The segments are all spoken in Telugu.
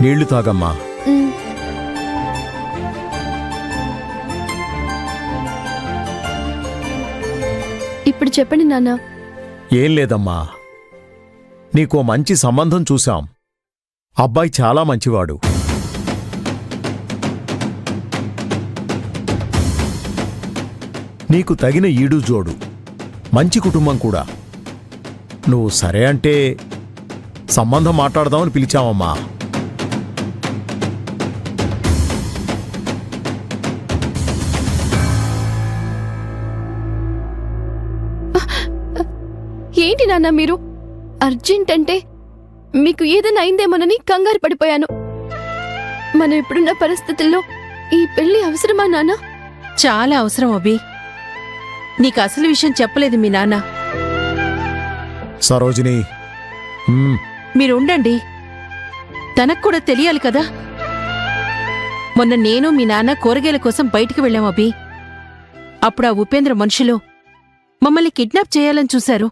నీళ్లు తాగమ్మా. ఇప్పుడు చెప్పండి నాన్న. ఏం లేదమ్మా, నీకో మంచి సంబంధం చూశాం. అబ్బాయి చాలా మంచివాడు. నీకు తగిన ఈడు జోడు, మంచి కుటుంబం కూడా. నువ్వు సరే అంటే సంబంధం మాట్లాడదామని పిలిచావమ్మా. ఏంటి నాన్న మీరు అర్జెంట్ అంటే? మీకు ఏదైనా అయిందేమోనని కంగారు పడిపోయాను. మనం ఇప్పుడున్న పరిస్థితుల్లో ఈ పెళ్లి అవసరమా నాన్న? చాలా అవసరం అభి. నీకు అసలు విషయం చెప్పలేదు మీ నాన్న. సరోజిని, మీరుండండి, తనకు కూడా తెలియాలి కదా. మొన్న నేను మీ నాన్న కూరగాయల కోసం బయటికి వెళ్ళాం అభి. అప్పుడు ఆ ఉపేంద్ర మనుషులు మమ్మల్ని కిడ్నాప్ చేయాలని చూశారు.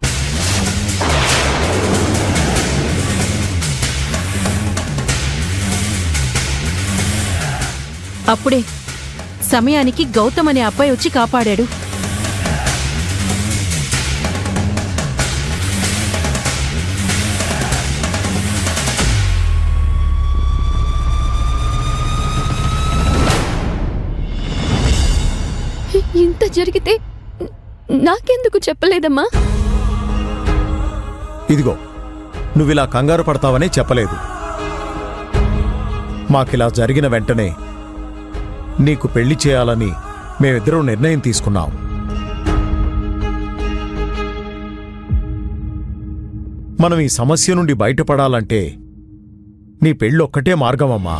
అప్పుడే సమయానికి గౌతమ్ అనే అబ్బాయి వచ్చి కాపాడాడు. ఇంత జరిగితే నాకెందుకు చెప్పలేదమ్మా? ఇదిగో, నువ్విలా కంగారు పడతావనే చెప్పలేదు. మాకిలా జరిగిన వెంటనే నీకు పెళ్లి చేయాలని మేమిద్దరం నిర్ణయం తీసుకున్నాం. మనం ఈ సమస్య నుండి బయటపడాలంటే నీ పెళ్ళొక్కటే మార్గమమ్మా.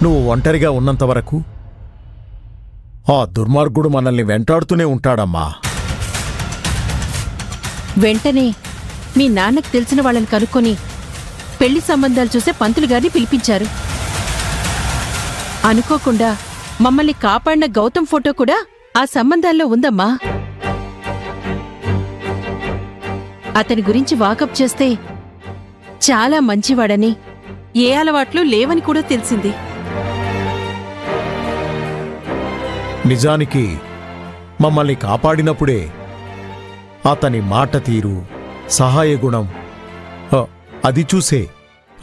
నువ్వు ఒంటరిగా ఉన్నంతవరకు ఆ దుర్మార్గుడు మనల్ని వెంటాడుతూనే ఉంటాడమ్మా. వెంటనే మీ నాన్నకు తెలిసిన వాళ్ళని కనుక్కొని పెళ్లి సంబంధాలు చూసే పంతులు గారిని పిలిపించారు. అనుకోకుండా మమ్మల్ని కాపాడిన గౌతమ్ ఫోటో కూడా ఆ సంబంధాల్లో ఉందమ్మా. అతని గురించి వాకప్ చేస్తే చాలా మంచివాడని, ఏ అలవాట్లు లేవని కూడా తెలిసింది. నిజానికి మమ్మల్ని కాపాడినప్పుడే అతని మాట తీరు, సహాయ గుణం అది చూసే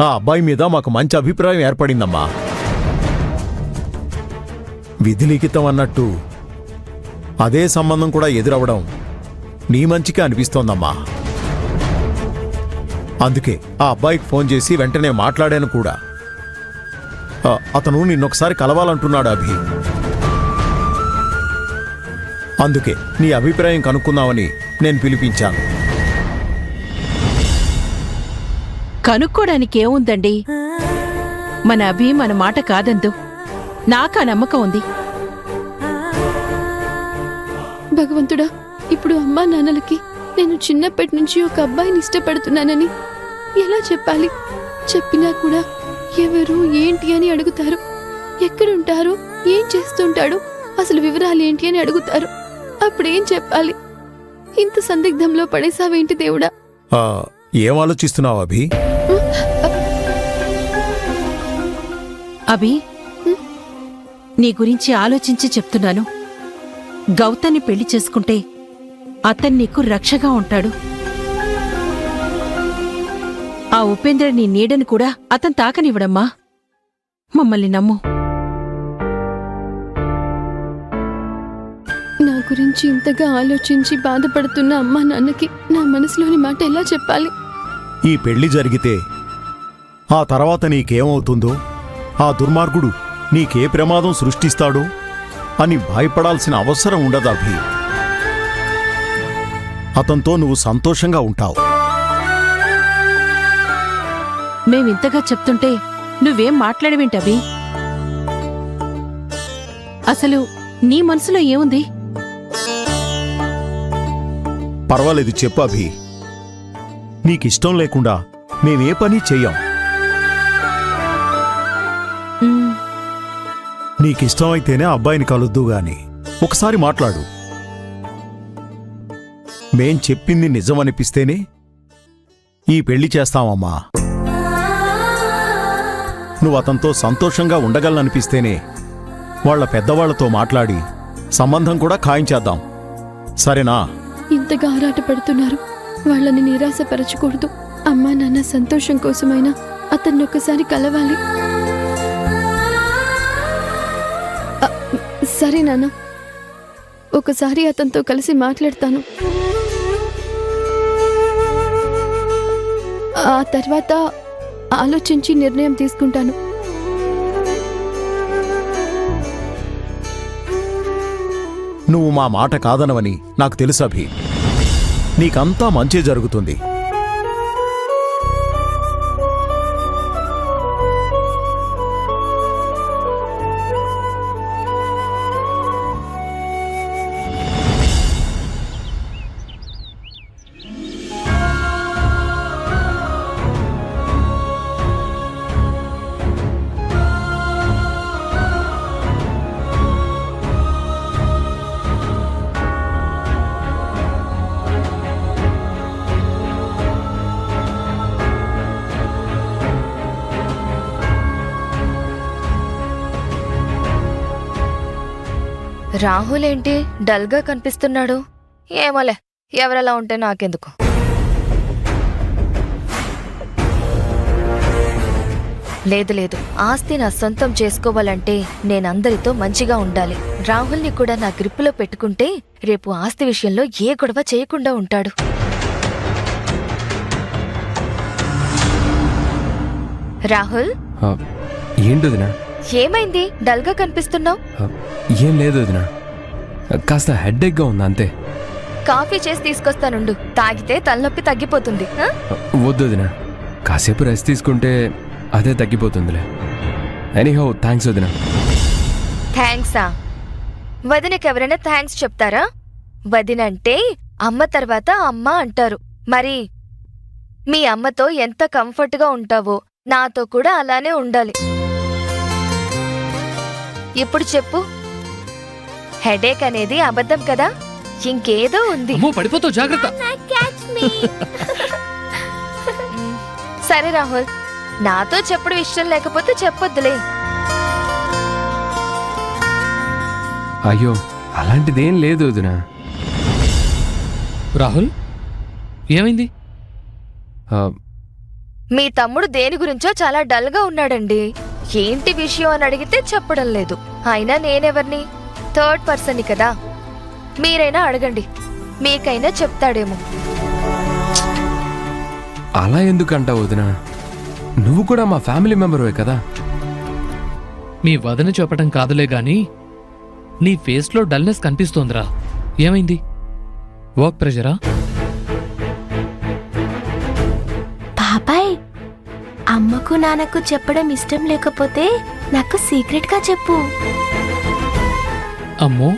ఆ అబ్బాయి మీద మాకు మంచి అభిప్రాయం ఏర్పడిందమ్మా. విధిలిఖితం అన్నట్టు అదే సంబంధం కూడా ఎదురవడం నీ మంచికే అనిపిస్తోందమ్మా. అందుకే ఆ అబ్బాయికి ఫోన్ చేసి వెంటనే మాట్లాడాను కూడా. అతను నిన్నొకసారి కలవాలంటున్నాడు అభి. అందుకే నీ అభిప్రాయం కనుక్కుందామని నేను పిలిపించాను. కనుక్కోడానికేముందండి, మన అభి మన మాట కాదందు. నాకా నమ్మకం ఉంది. భగవంతుడా, ఇప్పుడు అమ్మా నాన్నలకి నేను చిన్నప్పటి నుంచి ఒక అబ్బాయిని ఇష్టపడుతున్నానని ఎలా చెప్పాలి? చెప్పినా కూడా ఎవరు ఏంటి అని అడుగుతారు. ఎక్కడుంటారు, ఏం చేస్తుంటాడు, అసలు వివరాలేంటి అని అడుగుతారు. అప్పుడేం చెప్పాలి? ఇంత సందిగ్ధంలో పడేసావేంటి దేవుడా? ఏం ఆలోచిస్తున్నావు అభి? అభి, నీ గురించి ఆలోచించి చెప్తున్నాను. గౌతన్ని పెళ్లి చేసుకుంటే అతను నీకు రక్షగా ఉంటాడు. ఆ ఉపేంద్ర నీ నీడని కూడా అతను తాకనివ్వడమ్మా. మమ్మల్ని నమ్ము. నా గురించి ఇంతగా ఆలోచించి బాధపడుతున్న అమ్మా నాన్నకి నా మనసులోని మాట ఎలా చెప్పాలి? ఈ పెళ్లి జరిగితే ఆ తర్వాత నీకేమవుతుందో, ఆ దుర్మార్గుడు నీకే ప్రమాదం సృష్టిస్తాడో అని భయపడాల్సిన అవసరం ఉండదు అభి. అతనితో నువ్వు సంతోషంగా ఉంటావు. మేమింతగా చెప్తుంటే నువ్వేం మాట్లాడవేంటవి? అసలు నీ మనసులో ఏముంది? పర్వాలేదు, చెప్పు అభి. నీకిష్టం లేకుండా మేమే పని చెయ్యం. నీకిష్టమైతేనే అబ్బాయిని కలుద్దు గాని ఒకసారి మాట్లాడు. మేం చెప్పింది నిజమనిపిస్తేనే ఈ పెళ్లి చేస్తామమ్మా. నువ్వు అతనితో సంతోషంగా ఉండగలననిపిస్తేనే వాళ్ళ పెద్దవాళ్లతో మాట్లాడి సంబంధం కూడా ఖాయించేద్దాం. సరేనా? ఇంతగా ఆరాట పడుతున్నారు, వాళ్ళని నిరాశపరచకూడదు. అమ్మా నాన్న సంతోషం కోసమైనా అతన్ని ఒకసారి కలవాలి. అ, సరే నాన్న, ఒకసారి అతనితో కలిసి మాట్లాడతాను. ఆ తర్వాత ఆలోచించి నిర్ణయం తీసుకుంటాను. నువ్వు మా మాట కాదనవని నాకు తెలుసు అభి. నీకంతా మంచి జరుగుతుంది. రాహుల్ ఏంటి డల్గా కనిపిస్తున్నాడు? ఏమోలే, ఎవరెలా ఉంటే నాకెందుకు. లేదు లేదు, ఆస్తి నా సొంతం చేసుకోవాలంటే నేనందరితో మంచిగా ఉండాలి. రాహుల్ని కూడా నా గ్రిప్పులో పెట్టుకుంటే రేపు ఆస్తి విషయంలో ఏ గొడవ చేయకుండా ఉంటాడు. రాహుల్, ఏంటొదినా? ఏమైంది డల్గా కనిపిస్తున్నావు? ఏం లేదు వదినా, కాస్త హెడ్ఏక్గా ఉంది అంతే. కాఫీ చేసి తీసుకొస్తానుండు, తాగితే తలనొప్పి తగ్గిపోతుంది. వద్దు వదినా, కాసేపు రెస్ట్ తీసుకుంటే అదే తగ్గిపోతుందిలే. ఎనీహౌ థ్యాంక్స్ వదినా. థ్యాంక్సా? వదినకెవరైనా థ్యాంక్స్ చెప్తారా? వదినంటే అమ్మ తర్వాత అమ్మ అంటారు. మరి మీ అమ్మతో ఎంత కంఫర్ట్గా ఉంటావో నాతో కూడా అలానే ఉండాలి. ఇప్పుడు చెప్పు, హెడేక్ అనేది అబద్ధం కదా? ఇంకేదో ఉంది. పడిపోతావు, జాగ్రత్త. సరే రాహుల్, నాతో చెప్పడం ఇష్టం లేకపోతే చెప్పొద్దులే. అయ్యో అలాంటిదేం లేదు వదినా. రాహుల్, ఏమైంది? మీ తమ్ముడు దేని గురించో చాలా డల్గా ఉన్నాడండి. ఏంటి విషయం అని అడిగితే చెప్పడం లేదు. అయినా నేనెవర్ని? థర్డ్ పర్సన్ని కదా. మీరైనా అడగండి, మీకైనా చెప్తాడేమో. అలా ఎందుకంటావు వదినా? నువ్వు కూడా మా ఫ్యామిలీ మెంబర్వే కదా. మీ వదన చెప్పటం కాదులే గాని నీ ఫేస్లో డల్నెస్ కనిపిస్తోందిరా. ఏమైంది? వర్క్ ప్రెషరా? బాబాయ్, అమ్మకు నాన్నకు చెప్పడం ఇష్టం లేకపోతే నాకు సీక్రెట్గా చెప్పు. అమ్మో,